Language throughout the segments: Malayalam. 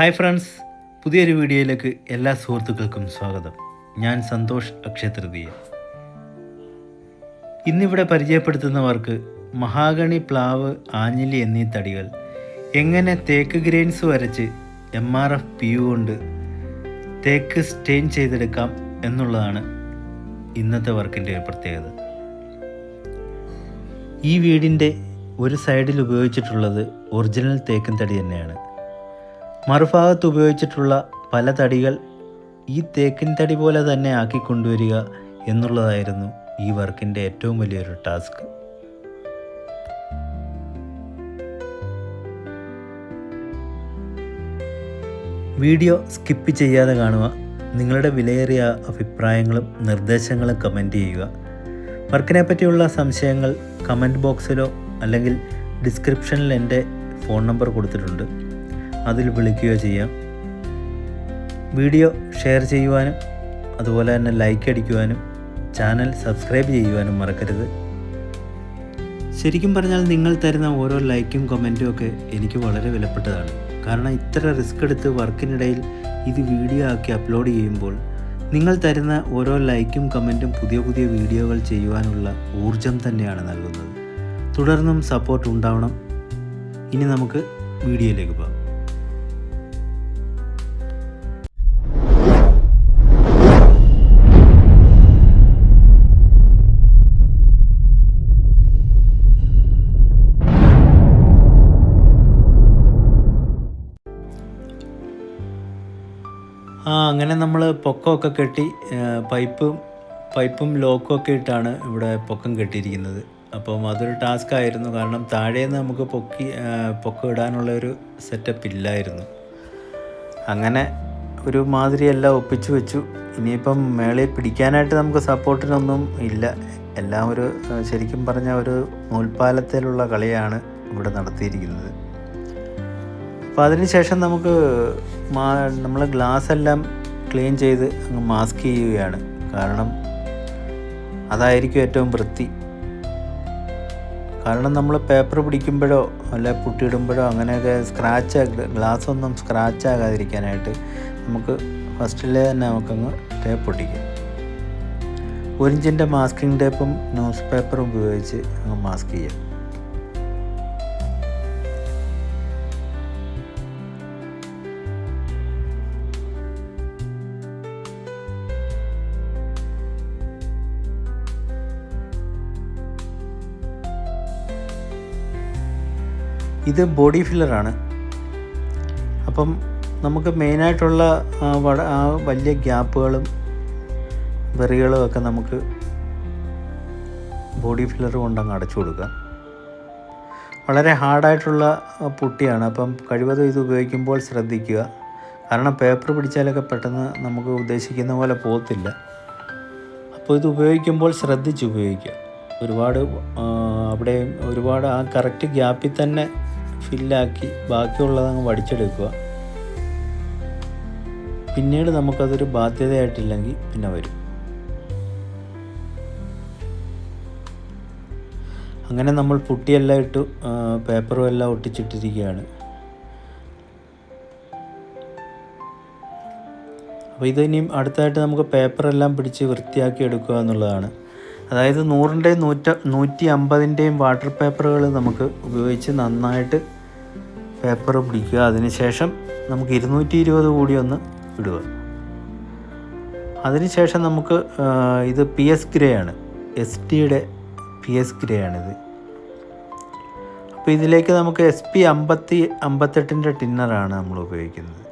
ഹായ് ഫ്രണ്ട്സ്, പുതിയൊരു വീഡിയോയിലേക്ക് എല്ലാ സുഹൃത്തുക്കൾക്കും സ്വാഗതം. ഞാൻ സന്തോഷ് അക്ഷയതൃതീയ. ഇന്നിവിടെ പരിചയപ്പെടുത്തുന്നവർക്ക് മഹാഗണി, പ്ലാവ്, ആഞ്ഞിലി എന്നീ തടികൾ എങ്ങനെ തേക്ക് ഗ്രെയിൻസ് വരച്ച് MRF PU കൊണ്ട് തേക്ക് സ്റ്റെയിൻ ചെയ്തെടുക്കാം എന്നുള്ളതാണ് ഇന്നത്തെ വർക്കിൻ്റെ ഒരു പ്രത്യേകത. ഈ വീടിൻ്റെ ഒരു സൈഡിൽ ഉപയോഗിച്ചിട്ടുള്ളത് ഒറിജിനൽ തേക്കിൻ തടി തന്നെയാണ്. മറുഭാഗത്ത് ഉപയോഗിച്ചിട്ടുള്ള പല തടികൾ ഈ തേക്കിൻ തടി പോലെ തന്നെ ആക്കിക്കൊണ്ടുവരിക എന്നുള്ളതായിരുന്നു ഈ വർക്കിൻ്റെ ഏറ്റവും വലിയൊരു ടാസ്ക്. വീഡിയോ സ്കിപ്പ് ചെയ്യാതെ കാണുക. നിങ്ങളുടെ വിലയേറിയ അഭിപ്രായങ്ങളും നിർദ്ദേശങ്ങളും കമൻറ്റ് ചെയ്യുക. വർക്കിനെ പറ്റിയുള്ള സംശയങ്ങൾ കമൻറ്റ് ബോക്സിലോ അല്ലെങ്കിൽ ഡിസ്ക്രിപ്ഷനിൽ എൻ്റെ ഫോൺ നമ്പർ കൊടുത്തിട്ടുണ്ട്, അതിൽ വിളിക്കുകയോ ചെയ്യാം. വീഡിയോ ഷെയർ ചെയ്യുവാനും അതുപോലെ തന്നെ ലൈക്ക് അടിക്കുവാനും ചാനൽ സബ്സ്ക്രൈബ് ചെയ്യുവാനും മറക്കരുത്. ശരിക്കും പറഞ്ഞാൽ നിങ്ങൾ തരുന്ന ഓരോ ലൈക്കും കമൻറ്റും ഒക്കെ എനിക്ക് വളരെ വിലപ്പെട്ടതാണ്. കാരണം ഇത്ര റിസ്ക് എടുത്ത് വർക്കിനിടയിൽ ഇത് വീഡിയോ ആക്കി അപ്ലോഡ് ചെയ്യുമ്പോൾ നിങ്ങൾ തരുന്ന ഓരോ ലൈക്കും കമൻറ്റും പുതിയ പുതിയ വീഡിയോകൾ ചെയ്യുവാനുള്ള ഊർജം തന്നെയാണ് നൽകുന്നത്. തുടർന്നും സപ്പോർട്ട് ഉണ്ടാവണം. ഇനി നമുക്ക് വീഡിയോയിലേക്ക് പോകാം. അങ്ങനെ നമ്മൾ പൊക്കമൊക്കെ കെട്ടി പൈപ്പും ലോക്കും ഒക്കെ ഇട്ടാണ് ഇവിടെ പൊക്കം കെട്ടിയിരിക്കുന്നത്. അപ്പം അതൊരു ടാസ്ക് ആയിരുന്നു. കാരണം താഴേന്ന് നമുക്ക് പൊക്കം ഇടാനുള്ള ഒരു സെറ്റപ്പ് ഇല്ലായിരുന്നു. അങ്ങനെ ഒരു മാതിരി എല്ലാം ഒപ്പിച്ചു വെച്ചു. ഇനിയിപ്പം മേളിൽ പിടിക്കാനായിട്ട് നമുക്ക് സപ്പോർട്ടിനൊന്നും ഇല്ല. എല്ലാം ഒരു ശരിക്കും പറഞ്ഞ ഒരു നൂൽപ്പാലത്തിലുള്ള കളിയാണ് ഇവിടെ നടത്തിയിരിക്കുന്നത്. അപ്പോൾ അതിനുശേഷം നമുക്ക് നമ്മൾ ഗ്ലാസ് എല്ലാം ക്ലീൻ ചെയ്ത് അങ്ങ് മാസ്ക് ചെയ്യുകയാണ്. കാരണം അതായിരിക്കും ഏറ്റവും വൃത്തി. കാരണം നമ്മൾ പേപ്പർ പിടിക്കുമ്പോഴോ അല്ല പുട്ടിയിടുമ്പോഴോ അങ്ങനെയൊക്കെ ഗ്ലാസ്സൊന്നും സ്ക്രാച്ച് ആകാതിരിക്കാനായിട്ട് നമുക്ക് ഫസ്റ്റിലെ തന്നെ നമുക്കങ്ങ് ടേപ്പ് ഒട്ടിക്കാം. 1 ഇഞ്ചിൻ്റെ മാസ്കിംഗ് ടേപ്പും ന്യൂസ് പേപ്പറും ഉപയോഗിച്ച് അങ്ങ് മാസ്ക് ചെയ്യാം. ഇത് ബോഡി ഫില്ലറാണ്. അപ്പം നമുക്ക് മെയിനായിട്ടുള്ള ആ വലിയ ഗ്യാപ്പുകളും വെറികളും ഒക്കെ നമുക്ക് ബോഡി ഫില്ലർ കൊണ്ടങ്ങ് അടച്ചു കൊടുക്കാം. വളരെ ഹാർഡായിട്ടുള്ള പുട്ടിയാണ്. അപ്പം കഴിവതും ഇത് ഉപയോഗിക്കുമ്പോൾ ശ്രദ്ധിക്കുക. കാരണം പേപ്പർ പിടിച്ചാലൊക്കെ പെട്ടെന്ന് നമുക്ക് ഉദ്ദേശിക്കുന്ന പോലെ പോകത്തില്ല. അപ്പോൾ ഇത് ഉപയോഗിക്കുമ്പോൾ ശ്രദ്ധിച്ച് ഉപയോഗിക്കുക. ഒരുപാട് ആ കറക്റ്റ് ഗ്യാപ്പിൽ തന്നെ ഫില്ലാക്കി ബാക്കിയുള്ളതങ്ങ് വടിച്ചെടുക്കുക. പിന്നീട് നമുക്കതൊരു ബാധ്യതയായിട്ടില്ലെങ്കിൽ പിന്നെ വരും. അങ്ങനെ നമ്മൾ പുട്ടിയെല്ലാം ഇട്ടു, പേപ്പറും എല്ലാം ഒട്ടിച്ചിട്ടിരിക്കുകയാണ്. അപ്പോൾ ഇതിനിയും അടുത്തായിട്ട് നമുക്ക് പേപ്പറെല്ലാം പിടിച്ച് വൃത്തിയാക്കി എടുക്കുക എന്നുള്ളതാണ്. അതായത് 100-ൻ്റെയും 150-ൻ്റെയും വാട്ടർ പേപ്പറുകൾ നമുക്ക് ഉപയോഗിച്ച് നന്നായിട്ട് പേപ്പർ പിടിക്കുക. അതിനുശേഷം നമുക്ക് 220 കൂടി ഒന്ന് ഇടുക. അതിനുശേഷം നമുക്ക് ഇത് PS ഗ്രേ ആണ്, STയുടെ PS ഗ്രേ ആണിത്. അപ്പോൾ ഇതിലേക്ക് നമുക്ക് SP 58-ൻ്റെ ടിന്നറാണ് നമ്മൾ ഉപയോഗിക്കുന്നത്.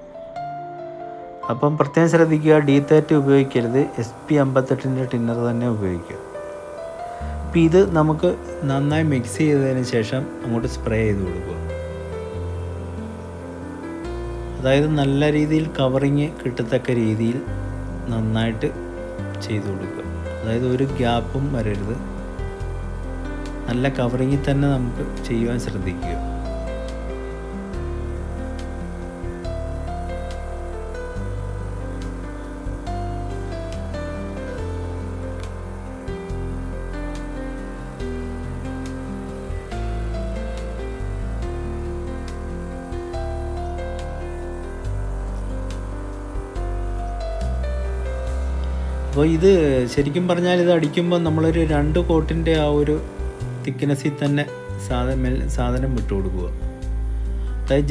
അപ്പം പ്രത്യേകം ശ്രദ്ധിക്കുക, D30 ഉപയോഗിക്കരുത്, SP 58-ൻ്റെ ടിന്നർ തന്നെ ഉപയോഗിക്കുക. അപ്പോൾ ഇത് നമുക്ക് നന്നായി മിക്സ് ചെയ്തതിന് ശേഷം അങ്ങോട്ട് സ്പ്രേ ചെയ്ത് കൊടുക്കുക. അതായത് നല്ല രീതിയിൽ കവറിങ് കിട്ടത്തക്ക രീതിയിൽ നന്നായിട്ട് ചെയ്ത് കൊടുക്കുക. അതായത് ഒരു ഗ്യാപ്പും വരരുത്. നല്ല കവറിങ്ങിൽ തന്നെ നമുക്ക് ചെയ്യുവാൻ ശ്രദ്ധിക്കുക. അപ്പോൾ ഇത് ശരിക്കും പറഞ്ഞാൽ ഇത് അടിക്കുമ്പോൾ നമ്മളൊരു 2 കോട്ടിൻ്റെ ആ ഒരു തിക്നെസ്സിൽ തന്നെ സാധനം വിട്ടു കൊടുക്കുക. അതായത്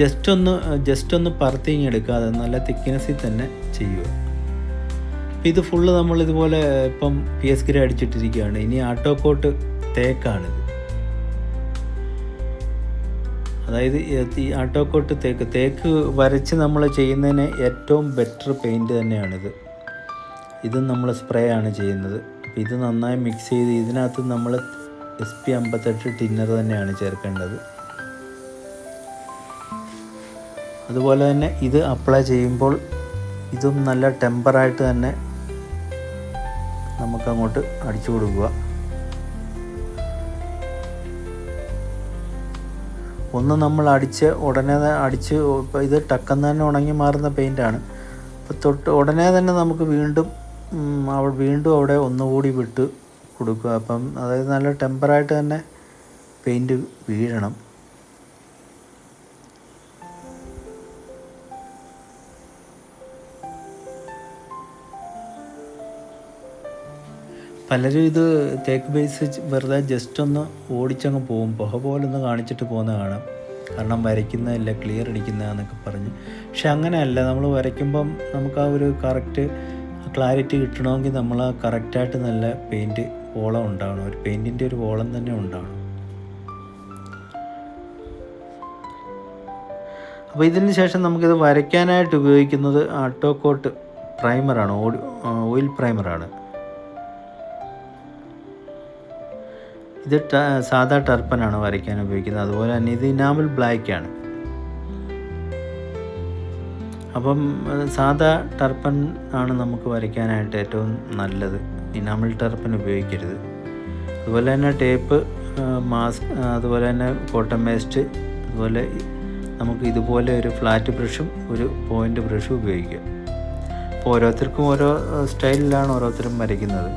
ജസ്റ്റ് ഒന്ന് പരത്തിങ്ങെടുക്കാതെ നല്ല തിക്നെസ്സിൽ തന്നെ ചെയ്യുക. അപ്പോൾ ഇത് ഫുള്ള് നമ്മളിതുപോലെ ഇപ്പം PS ഗ്രേ അടിച്ചിട്ടിരിക്കുകയാണ്. ഇനി ആട്ടോ കോട്ട് തേക്കാണിത്. അതായത് ഈ ആട്ടോ കോട്ട് തേക്ക് വരച്ച് നമ്മൾ ചെയ്യുന്നതിന് ഏറ്റവും ബെറ്റർ പെയിൻറ്റ് തന്നെയാണിത്. ഇതും നമ്മൾ സ്പ്രേ ആണ് ചെയ്യുന്നത്. അപ്പോൾ ഇത് നന്നായി മിക്സ് ചെയ്ത് ഇതിനകത്ത് നമ്മൾ SP 58 ടിന്നർ തന്നെയാണ് ചേർക്കേണ്ടത്. അതുപോലെ തന്നെ ഇത് അപ്ലൈ ചെയ്യുമ്പോൾ ഇതും നല്ല ടെമ്പറായിട്ട് തന്നെ നമുക്കങ്ങോട്ട് അടിച്ചു കൊടുക്കുക. ഒന്ന് നമ്മൾ ഉടനെ ഇപ്പോൾ ഇത് ടക്കം തന്നെ ഉണങ്ങി മാറുന്ന പെയിൻ്റാണ്. അപ്പോൾ ഉടനെ തന്നെ നമുക്ക് വീണ്ടും അവിടെ ഒന്നുകൂടി വിട്ട് കൊടുക്കുക. അപ്പം അതായത് നല്ല ടെമ്പറായിട്ട് തന്നെ പെയിൻറ്റ് വീഴണം. പലരും ഇത് തേക്ക് ബേസ് വെറുതെ ജസ്റ്റ് ഒന്ന് ഓടിച്ചങ്ങ് പോകും, പുക പോലൊന്ന് കാണിച്ചിട്ട് പോകുന്ന കാണാം. കാരണം വരയ്ക്കുന്നതല്ല ക്ലിയർ അടിക്കുന്നതെന്നൊക്കെ പറഞ്ഞ്. പക്ഷെ അങ്ങനെയല്ല, നമ്മൾ വരയ്ക്കുമ്പം നമുക്ക് ആ ഒരു കറക്റ്റ് ക്ലാരിറ്റി കിട്ടണമെങ്കിൽ നമ്മൾ ആ കറക്റ്റായിട്ട് നല്ല പെയിൻറ്റ് വോളം ഉണ്ടാവണം. ഒരു പെയിൻറ്റിൻ്റെ ഒരു വോളം തന്നെ ഉണ്ടാവണം. അപ്പോൾ ഇതിന് ശേഷം നമുക്കിത് വരയ്ക്കാനായിട്ട് ഉപയോഗിക്കുന്നത് ആട്ടോ കോട്ട് പ്രൈമറാണ്, ഓയിൽ പ്രൈമറാണ്. ഇത് സാധാ ടർപ്പനാണ് വരയ്ക്കാൻ ഉപയോഗിക്കുന്നത്. അതുപോലെ തന്നെ ഇത് ഇനാമൽ ബ്ലാക്കാണ്. അപ്പം സാധാ ടർപ്പൻ ആണ് നമുക്ക് വരയ്ക്കാനായിട്ട് ഏറ്റവും നല്ലത്. ഇനാമൽ ടർപ്പൻ ഉപയോഗിക്കരുത്. അതുപോലെ തന്നെ ടേപ്പ്, മാസ്ക്, അതുപോലെ തന്നെ കോട്ടൺ പേസ്റ്റ്, അതുപോലെ നമുക്ക് ഇതുപോലെ ഒരു ഫ്ലാറ്റ് ബ്രഷും ഒരു പോയിൻ്റ് ബ്രഷും ഉപയോഗിക്കുക. അപ്പോൾ ഓരോരുത്തർക്കും ഓരോ സ്റ്റൈലിലാണ് ഓരോരുത്തരും വരയ്ക്കുന്നത്.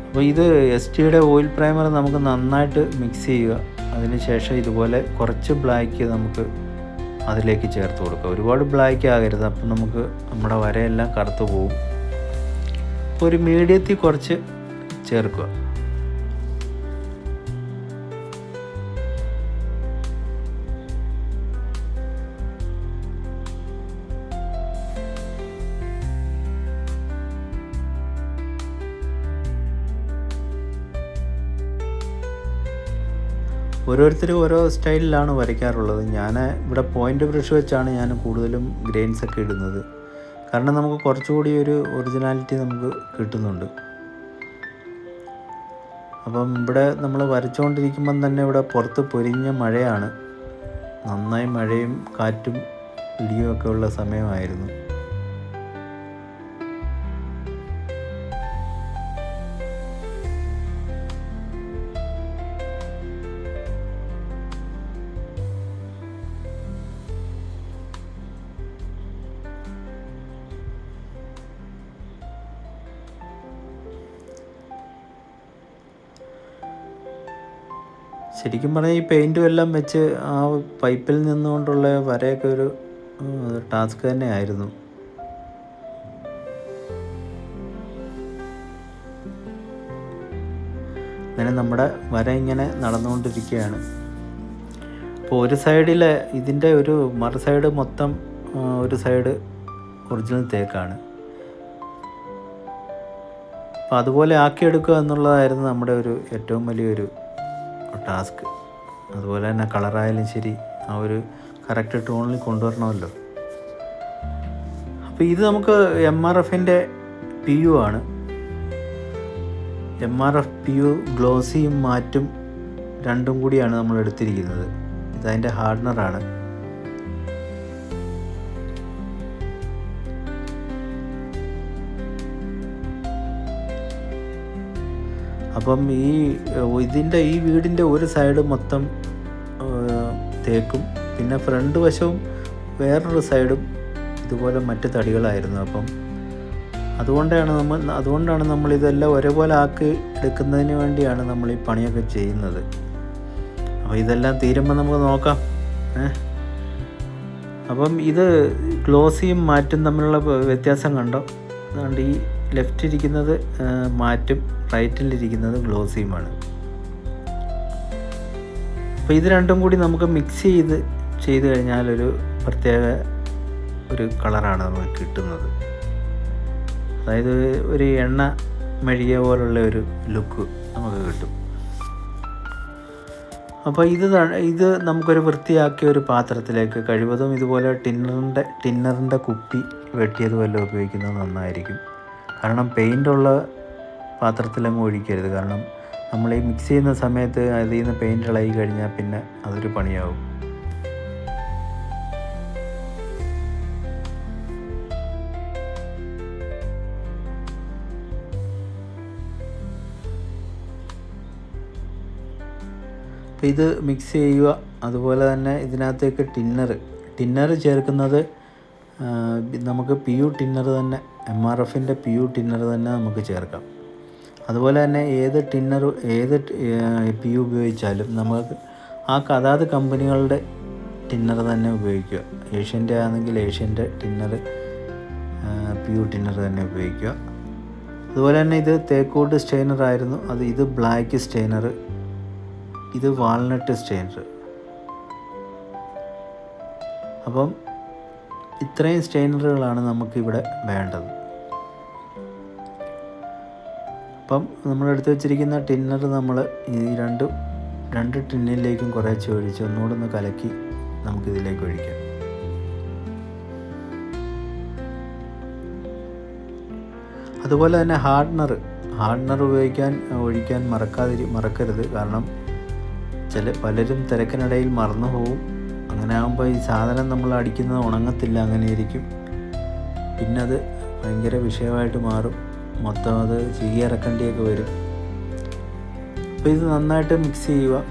അപ്പോൾ ഇത് STയുടെ ഓയിൽ പ്രൈമർ നമുക്ക് നന്നായിട്ട് മിക്സ് ചെയ്യുക. അതിനുശേഷം ഇതുപോലെ കുറച്ച് ബ്ലാക്ക് നമുക്ക് അതിലേക്ക് ചേർത്ത് കൊടുക്കുക. ഒരുപാട് ബ്ലാക്ക് ആകരുത്, അപ്പം നമുക്ക് നമ്മുടെ വരയെല്ലാം കറുത്ത് പോകും. അപ്പോൾ ഒരു മീഡിയത്തിൽ കുറച്ച് ചേർക്കുക. ഓരോരുത്തരും ഓരോ സ്റ്റൈലിലാണ് വരയ്ക്കാറുള്ളത്. ഞാൻ ഇവിടെ പോയിൻ്റ് ബ്രഷ് വെച്ചാണ് ഞാൻ കൂടുതലും ഗ്രെയിൻസൊക്കെ ഇടുന്നത്. കാരണം നമുക്ക് കുറച്ചുകൂടി ഒരു ഒറിജിനാലിറ്റി നമുക്ക് കിട്ടുന്നുണ്ട്. അപ്പം ഇവിടെ നമ്മൾ വരച്ചുകൊണ്ടിരിക്കുമ്പം തന്നെ ഇവിടെ പുറത്ത് പൊരിഞ്ഞ മഴയാണ്. നന്നായി മഴയും കാറ്റും ഇടിയും ഒക്കെ ഉള്ള സമയമായിരുന്നു. ശരിക്കും പറഞ്ഞാൽ ഈ പെയിൻറ്റും എല്ലാം വെച്ച് ആ പൈപ്പിൽ നിന്നുകൊണ്ടുള്ള വരയൊക്കെ ഒരു ടാസ്ക് തന്നെ ആയിരുന്നു. അങ്ങനെ നമ്മുടെ വര ഇങ്ങനെ നടന്നുകൊണ്ടിരിക്കുകയാണ്. അപ്പോൾ ഒരു സൈഡിൽ ഇതിൻ്റെ ഒരു മറു സൈഡ് മൊത്തം ഒരു സൈഡ് ഒറിജിനൽ തേക്കാണ്. അപ്പോൾ അതുപോലെ ആക്കിയെടുക്കുക എന്നുള്ളതായിരുന്നു നമ്മുടെ ഒരു ഏറ്റവും വലിയൊരു ടാസ്ക്. അതുപോലെ തന്നെ കളറായാലും ശരി ആ ഒരു കറക്റ്റ് ടോണിൽ കൊണ്ടുവരണമല്ലോ. അപ്പോൾ ഇത് നമുക്ക് MRFൻ്റെ PU ആണ്. MRF PU ഗ്ലോസിയും മാറ്റും രണ്ടും കൂടിയാണ് നമ്മൾ എടുത്തിരിക്കുന്നത്. ഇതതിൻ്റെ ഹാർഡനറാണ്. അപ്പം ഈ വീടിൻ്റെ ഒരു സൈഡ് മൊത്തം തേക്കും, പിന്നെ ഫ്രണ്ട് വശവും വേറൊരു സൈഡും ഇതുപോലെ മറ്റ് തടികളായിരുന്നു. അപ്പം അതുകൊണ്ടാണ് നമ്മൾ ഇതെല്ലാം ഒരേപോലെ ആക്കി എടുക്കുന്നതിന് വേണ്ടിയാണ് നമ്മൾ ഈ പണിയൊക്കെ ചെയ്യുന്നത്. അപ്പോൾ ഇതെല്ലാം തീരുമ്പോൾ നമുക്ക് നോക്കാം. അപ്പം ഇത് ഗ്ലോസിയും മാറ്റും തമ്മിലുള്ള വ്യത്യാസം കണ്ടോ? അതുകൊണ്ട് ഈ ലെഫ്റ്റ് ഇരിക്കുന്നത് മാറ്റും, റൈറ്റിലിരിക്കുന്നത് ഗ്ലോസിയുമാണ്. അപ്പോൾ ഇത് രണ്ടും കൂടി നമുക്ക് മിക്സ് ചെയ്ത് കഴിഞ്ഞാൽ ഒരു പ്രത്യേക ഒരു കളറാണ് നമുക്ക് കിട്ടുന്നത്. അതായത് ഒരു എണ്ണ മെഴുകിയ പോലുള്ള ഒരു ലുക്ക് നമുക്ക് കിട്ടും. അപ്പോൾ ഇത് നമുക്കൊരു വൃത്തിയാക്കിയ ഒരു പാത്രത്തിലേക്ക്, കഴിവതും ഇതുപോലെ ടിന്നറിൻ്റെ കുപ്പി വെട്ടിയത് വല്ലതും ഉപയോഗിക്കുന്നത് നന്നായിരിക്കും. കാരണം പെയിൻ്റുള്ള പാത്രത്തിലങ്ങ് ഒഴിക്കരുത്. കാരണം നമ്മൾ ഈ മിക്സ് ചെയ്യുന്ന സമയത്ത് അതിൽ നിന്ന് പെയിൻ്റ് ഇളകി കഴിഞ്ഞാൽ പിന്നെ അതൊരു പണിയാവും. അപ്പോൾ ഇത് മിക്സ് ചെയ്യുക. അതുപോലെ തന്നെ ഇതിനകത്തേക്ക് ടിന്നർ ചേർക്കുന്നത് നമുക്ക് PU ടിന്നർ തന്നെ, MRFൻ്റെ PU ടിന്നർ തന്നെ നമുക്ക് ചേർക്കാം. അതുപോലെ തന്നെ ഏത് PU ഉപയോഗിച്ചാലും നമുക്ക് അതാത് കമ്പനികളുടെ ടിന്നർ തന്നെ ഉപയോഗിക്കുക. ഏഷ്യൻ്റെ ആണെങ്കിൽ ഏഷ്യൻ്റെ ടിന്നർ, PU ടിന്നർ തന്നെ ഉപയോഗിക്കുക. അതുപോലെ തന്നെ ഇത് തേക്കോട്ട് സ്റ്റെയിനർ ആയിരുന്നു, ഇത് ബ്ലാക്ക് സ്റ്റെയിനർ, ഇത് വാൾനട്ട് സ്റ്റെയിനർ. അപ്പം ഇത്രയും സ്റ്റെയിനറുകളാണ് നമുക്കിവിടെ വേണ്ടത്. അപ്പം നമ്മളെടുത്ത് വെച്ചിരിക്കുന്ന ടിന്നർ നമ്മൾ ഈ രണ്ട് ടിന്നിലേക്കും കുറേശ്ശെ ഒഴിച്ച് ഒന്നുകൂടെ ഒന്ന് കലക്കി നമുക്കിതിലേക്ക് ഒഴിക്കാം. അതുപോലെ തന്നെ ഹാർഡ്നർ ഒഴിക്കാൻ മറക്കരുത്. കാരണം പലരും തിരക്കിനിടയിൽ മറന്നു പോകും. അങ്ങനെ ആകുമ്പോൾ ഈ സാധനം നമ്മൾ അടിക്കുന്നത് ഉണങ്ങത്തില്ല, അങ്ങനെ ഇരിക്കും. പിന്നെ അത് ഭയങ്കര വിഷയമായിട്ട് മാറും. മൊത്തം അത് ചീകിയിറക്കേണ്ടിയൊക്കെ വരും. അപ്പോൾ ഇത് നന്നായിട്ട് മിക്സ് ചെയ്യുക.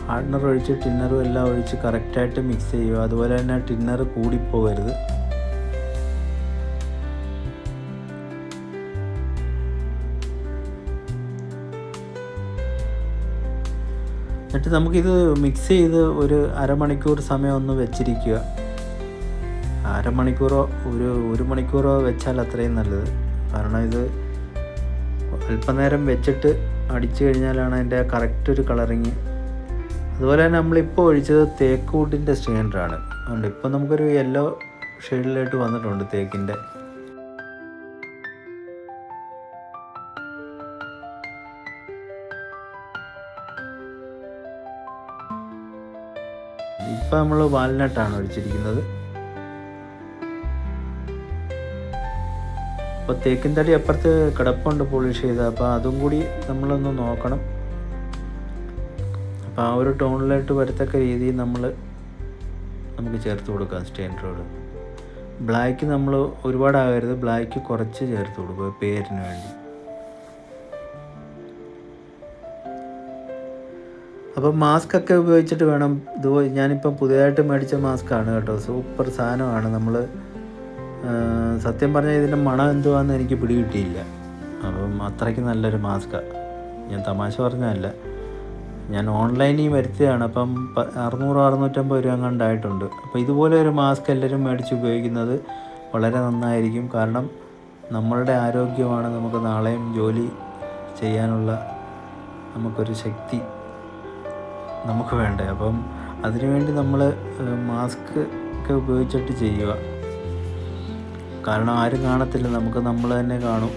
ഹാർഡ്നർ ഒഴിച്ച് ടിന്നറും എല്ലാം ഒഴിച്ച് കറക്റ്റായിട്ട് മിക്സ് ചെയ്യുക. അതുപോലെ തന്നെ ടിന്നർ കൂടിപ്പോകരുത്. എന്നിട്ട് നമുക്കിത് മിക്സ് ചെയ്ത് ഒരു അരമണിക്കൂർ സമയം ഒന്ന് വെച്ചിരിക്കുക. അരമണിക്കൂറോ ഒരു മണിക്കൂറോ വെച്ചാൽ അത്രയും നല്ലത്. കാരണം ഇത് അല്പനേരം വെച്ചിട്ട് അടിച്ചു കഴിഞ്ഞാലാണ് അതിൻ്റെ കറക്റ്റ് ഒരു കളറിങ്. അതുപോലെ തന്നെ നമ്മളിപ്പോൾ ഒഴിച്ചത് തേക്ക് വുഡിൻ്റെ സ്റ്റെയിനറാണ്. അതുകൊണ്ട് ഇപ്പോൾ നമുക്കൊരു യെല്ലോ ഷെയ്ഡിലായിട്ട് വന്നിട്ടുണ്ട് തേക്കിൻ്റെ. ഇപ്പം നമ്മൾ വാൽനട്ടാണ് ഒഴിച്ചിരിക്കുന്നത്. അപ്പോൾ തേക്കിൻ തടി അപ്പുറത്ത് കിടപ്പുണ്ട് പോളിഷ് ചെയ്ത്, അപ്പോൾ അതും കൂടി നമ്മളൊന്ന് നോക്കണം. അപ്പോൾ ആ ഒരു ടോണിലായിട്ട് വരത്തക്ക രീതിയിൽ നമുക്ക് ചേർത്ത് കൊടുക്കാം സ്റ്റെയിനറോട്. ബ്ലാക്ക് നമ്മൾ ഒരുപാടാകരുത്, ബ്ലാക്ക് കുറച്ച് ചേർത്ത് കൊടുക്കുക പേരിന് വേണ്ടി. അപ്പം മാസ്കൊക്കെ ഉപയോഗിച്ചിട്ട് വേണം. ഞാനിപ്പം പുതിയതായിട്ട് മേടിച്ച മാസ്കാണ് കേട്ടോ, സൂപ്പർ സാധനമാണ്. നമ്മൾ സത്യം പറഞ്ഞാൽ ഇതിൻ്റെ മണം എന്തുവാന്ന് എനിക്ക് പിടികിട്ടിയില്ല. അപ്പം അത്രയ്ക്ക് നല്ലൊരു മാസ്കാണ്. ഞാൻ തമാശ പറഞ്ഞതല്ല, ഞാൻ ഓൺലൈനിൽ വരുത്തിയതാണ്. അപ്പം 600-650 രൂപ കണ്ടായിട്ടുണ്ട്. അപ്പോൾ ഇതുപോലെ ഒരു മാസ്ക് എല്ലാവരും മേടിച്ച് ഉപയോഗിക്കുന്നത് വളരെ നന്നായിരിക്കും. കാരണം നമ്മളുടെ ആരോഗ്യമാണ് നമുക്ക് നാളെയും ജോലി ചെയ്യാനുള്ള നമുക്കൊരു ശക്തി നമുക്ക് വേണ്ടേ. അപ്പം അതിനുവേണ്ടി നമ്മൾ മാസ്ക് ഒക്കെ ഉപയോഗിച്ചിട്ട് ചെയ്യുക. കാരണം ആരും കാണത്തില്ല, നമ്മൾ തന്നെ കാണും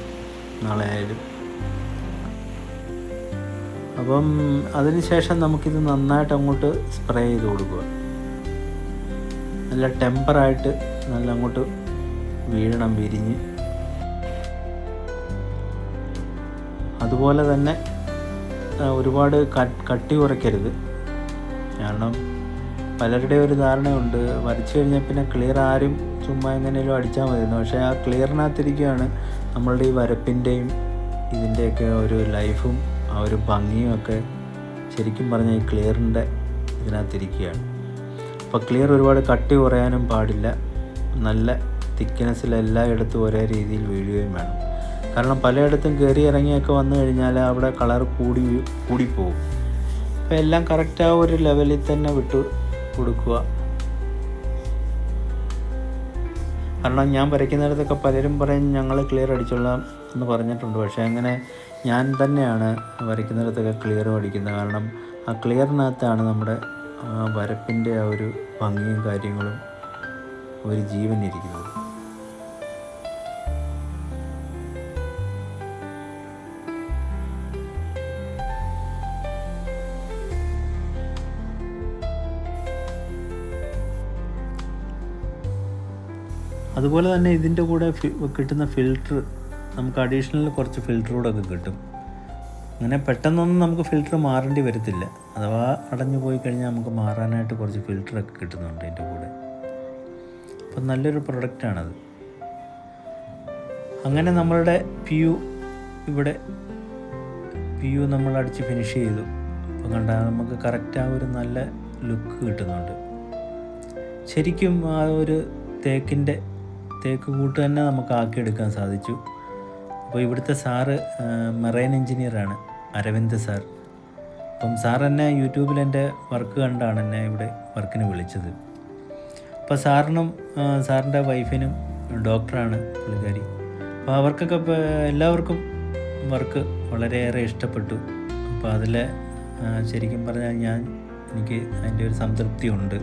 നാളെ ആയാലും. അപ്പം അതിന് ശേഷം നമുക്കിത് നന്നായിട്ട് അങ്ങോട്ട് സ്പ്രേ ചെയ്ത് കൊടുക്കുക. നല്ല ടെമ്പറായിട്ട് നല്ല അങ്ങോട്ട് വീഴണം, വിരിഞ്ഞ്. അതുപോലെ തന്നെ ഒരുപാട് കട്ടി കുറയ്ക്കരുത്. കാരണം പലരുടെ ഒരു ധാരണയുണ്ട്, വരച്ചു കഴിഞ്ഞാൽ പിന്നെ ക്ലിയർ ആരും ചുമ്മാ എങ്ങനെയും അടിച്ചാൽ മതിയെന്ന്. പക്ഷേ ആ ക്ലിയറിനകത്തിരിക്കുകയാണ് നമ്മളുടെ ഈ വരപ്പിൻ്റെയും ഇതിൻ്റെയൊക്കെ ഒരു ലൈഫും ആ ഒരു ഭംഗിയും ഒക്കെ ശരിക്കും പറഞ്ഞാൽ ഈ ക്ലിയറിൻ്റെ ഇതിനകത്തിരിക്കുകയാണ്. അപ്പോൾ ക്ലിയർ ഒരുപാട് കട്ടി കുറയാനും പാടില്ല, നല്ല തിക്നെസ്സിൽ എല്ലായിടത്തും ഒരേ രീതിയിൽ വീഴുകയും വേണം. കാരണം പലയിടത്തും കയറി ഇറങ്ങിയൊക്കെ വന്നു കഴിഞ്ഞാൽ അവിടെ കളർ കൂടിപ്പോവും. അപ്പോൾ എല്ലാം കറക്റ്റ് ആ ഒരു ലെവലിൽ തന്നെ വിട്ട് കൊടുക്കുക. കാരണം ഞാൻ വരയ്ക്കുന്നിടത്തൊക്കെ പലരും പറയും ഞങ്ങൾ ക്ലിയർ അടിച്ചോളാം എന്ന് പറഞ്ഞിട്ടുണ്ട്. പക്ഷേ അങ്ങനെ ഞാൻ തന്നെയാണ് വരയ്ക്കുന്നിടത്തൊക്കെ ക്ലിയറും അടിക്കുന്നത്. കാരണം ആ ക്ലിയറിനകത്താണ് നമ്മുടെ വരപ്പിൻ്റെ ആ ഒരു ഭംഗിയും കാര്യങ്ങളും ഒരു ജീവനിരിക്കുന്നത്. അതുപോലെ തന്നെ ഇതിൻ്റെ കൂടെ കിട്ടുന്ന ഫിൽറ്റർ, നമുക്ക് അഡീഷണൽ കുറച്ച് ഫിൽറ്റർ ഒക്കെ കിട്ടും. അങ്ങനെ പെട്ടെന്നൊന്നും നമുക്ക് ഫിൽറ്റർ മാറേണ്ടി വരത്തില്ല. അഥവാ അടഞ്ഞു പോയി കഴിഞ്ഞാൽ നമുക്ക് മാറാനായിട്ട് കുറച്ച് ഫിൽറ്ററൊക്കെ കിട്ടുന്നുണ്ട് ഇതിൻ്റെ കൂടെ. അപ്പം നല്ലൊരു പ്രൊഡക്റ്റാണത്. അങ്ങനെ നമ്മളുടെ ഇവിടെ നമ്മൾ അടിച്ച് ഫിനിഷ് ചെയ്തു. അപ്പം കണ്ടാൽ നമുക്ക് കറക്റ്റ് ആ ഒരു നല്ല ലുക്ക് കിട്ടുന്നുണ്ട്. ശരിക്കും ആ ഒരു തേക്ക് കൂട്ട് തന്നെ നമുക്ക് ആക്കിയെടുക്കാൻ സാധിച്ചു. അപ്പോൾ ഇവിടുത്തെ സാറ് മെറൈൻ എഞ്ചിനീയറാണ്, അരവിന്ദ് സാർ. അപ്പം സാർ എന്നെ യൂട്യൂബിൽ എൻ്റെ വർക്ക് കണ്ടാണ് എന്നെ ഇവിടെ വർക്കിന് വിളിച്ചത്. അപ്പോൾ സാറിൻ്റെ വൈഫിനും ഡോക്ടറാണ് പുള്ളിക്കാരി. അപ്പോൾ അവർക്കൊക്കെ എല്ലാവർക്കും വർക്ക് വളരെയേറെ ഇഷ്ടപ്പെട്ടു. അപ്പോൾ അതിൽ ശരിക്കും പറഞ്ഞാൽ എനിക്ക് അതിൻ്റെ ഒരു സംതൃപ്തി ഉണ്ട്.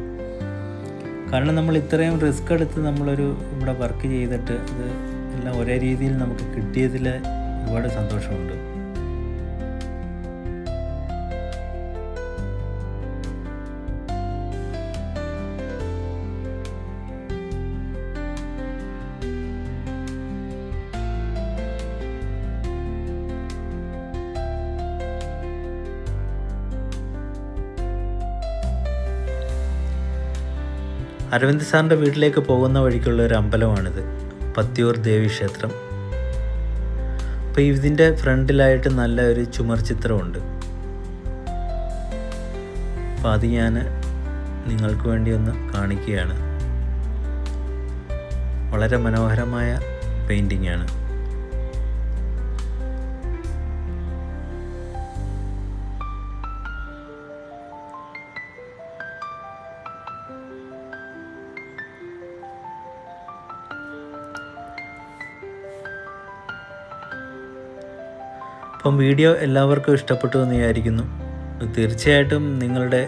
കാരണം നമ്മൾ ഇത്രയും റിസ്ക് എടുത്ത് നമ്മളൊരു ഇവിടെ വർക്ക് ചെയ്തിട്ട് അത് എല്ലാം ഒരേ രീതിയിൽ നമുക്ക് കിട്ടിയതിൽ ഒരുപാട് സന്തോഷമുണ്ട്. അരവിന്ദ് സാറിൻ്റെ വീട്ടിലേക്ക് പോകുന്ന വഴിക്കുള്ള ഒരു അമ്പലമാണിത്, പത്തിയൂർ ദേവീക്ഷേത്രം. അപ്പോൾ ഇതിൻ്റെ ഫ്രണ്ടിലായിട്ട് നല്ല ഒരു ചുമർ ചിത്രമുണ്ട്. അപ്പോൾ അത് ഞാൻ നിങ്ങൾക്ക് വേണ്ടി ഒന്ന് കാണിക്കുകയാണ്. വളരെ മനോഹരമായ പെയിൻറ്റിംഗ് ആണ്. അപ്പം വീഡിയോ എല്ലാവർക്കും ഇഷ്ടപ്പെട്ടു എന്ന് വിചാരിക്കുന്നു. തീർച്ചയായിട്ടും നിങ്ങളുടെ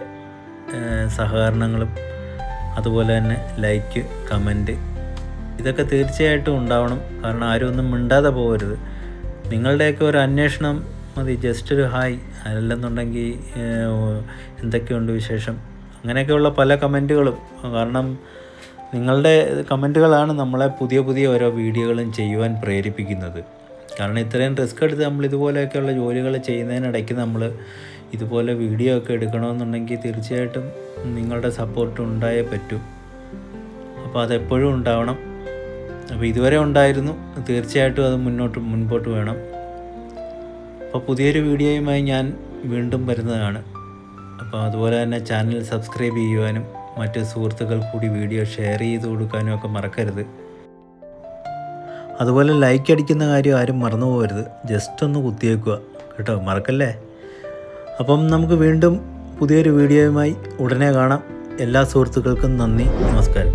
സഹകരണങ്ങളും അതുപോലെ തന്നെ ലൈക്ക്, കമൻറ്റ് ഇതൊക്കെ തീർച്ചയായിട്ടും ഉണ്ടാവണം. കാരണം ആരും ഒന്നും മിണ്ടാതെ പോകരുത്. നിങ്ങളുടെയൊക്കെ ഒരു അന്വേഷണം മതി. ജസ്റ്റ് ഒരു ഹായ്, അല്ലെന്നുണ്ടെങ്കിൽ എന്തൊക്കെയുണ്ട് വിശേഷം, അങ്ങനെയൊക്കെയുള്ള പല കമൻറ്റുകളും. കാരണം നിങ്ങളുടെ കമൻറ്റുകളാണ് നമ്മളെ പുതിയ ഓരോ വീഡിയോകളും ചെയ്യുവാൻ പ്രേരിപ്പിക്കുന്നത്. കാരണം ഇത്രയും റിസ്ക് എടുത്ത് നമ്മൾ ഇതുപോലെയൊക്കെയുള്ള ജോലികൾ ചെയ്യുന്നതിനിടയ്ക്ക് നമ്മൾ ഇതുപോലെ വീഡിയോ ഒക്കെ എടുക്കണമെന്നുണ്ടെങ്കിൽ തീർച്ചയായിട്ടും നിങ്ങളുടെ സപ്പോർട്ട് ഉണ്ടായേ പറ്റൂ. അപ്പോൾ അതെപ്പോഴും ഉണ്ടാവണം. അപ്പോൾ ഇതുവരെ ഉണ്ടായിരുന്നു, തീർച്ചയായിട്ടും അത് മുൻപോട്ട് വേണം. അപ്പോൾ പുതിയൊരു വീഡിയോയുമായി ഞാൻ വീണ്ടും വരുന്നതാണ്. അപ്പോൾ അതുപോലെ തന്നെ ചാനൽ സബ്സ്ക്രൈബ് ചെയ്യുവാനും മറ്റ് സുഹൃത്തുക്കൾ കൂടി വീഡിയോ ഷെയർ ചെയ്ത് കൊടുക്കാനും ഒക്കെ മറക്കരുത്. അതുപോലെ ലൈക്ക് അടിക്കുന്ന കാര്യം ആരും മറന്നു പോകരുത്. ജസ്റ്റ് ഒന്ന് കുത്തിയേക്കുക കേട്ടോ, മറക്കല്ലേ. അപ്പം നമുക്ക് വീണ്ടും പുതിയൊരു വീഡിയോയുമായി ഉടനെ കാണാം. എല്ലാ സുഹൃത്തുക്കൾക്കും നന്ദി, നമസ്കാരം.